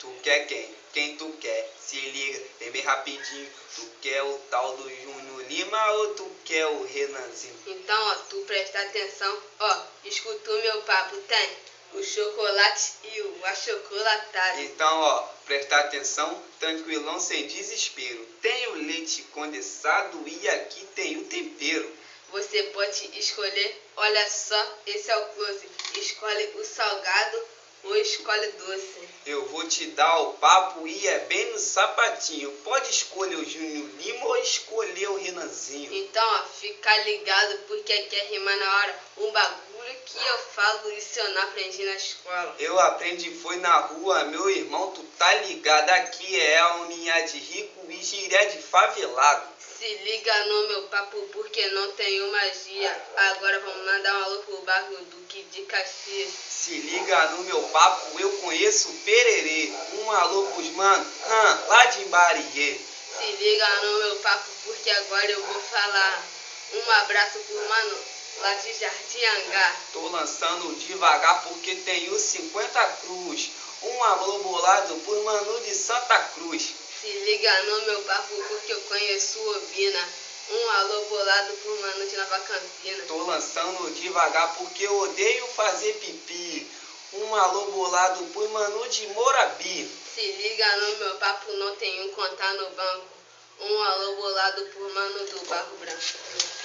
Tu quer quem? Quem tu quer? Se liga, vem bem rapidinho. Tu quer o tal do Júnior Lima ou tu quer o Renanzinho? Então, ó, tu presta atenção, ó, escuta o meu papo, tem o chocolate e o achocolatado. Então, ó, presta atenção, tranquilão, sem desespero. Tem o leite condensado e aqui tem o tempero. Você pode escolher, olha só, esse é o close. Escolhe o salgado ou escolhe doce. Eu vou te dar o papo e é bem no sapatinho. Pode escolher o Júnior Lima ou escolher o Renanzinho. Então, ó, fica ligado porque aqui é rimar na hora. Um bagulho que eu falo, isso eu não aprendi na escola. Eu aprendi foi na rua, meu irmão, tu tá ligado. Aqui é a uninha de rico e giré de favelado. Se liga no meu papo porque não tenho magia. Agora vamos mandar um alô pro bairro Duque de Caxias. Se liga no meu papo, eu conheço o Pererê. Um alô pros mano, lá de Imbariê. Se liga no meu papo porque agora eu vou falar. Um abraço pro mano lá de Jardim Angá. Tô lançando devagar porque tenho 50 cruz. Um alô bolado por mano de Santa Cruz. Se liga no meu papo porque eu conheço Obina. Um alô bolado por mano de Nova Campina. Tô lançando devagar porque eu odeio fazer pipi. Um alô bolado por mano de Morabi. Se liga no meu papo, não tenho conta no banco. Um alô bolado por mano do Barro Branco.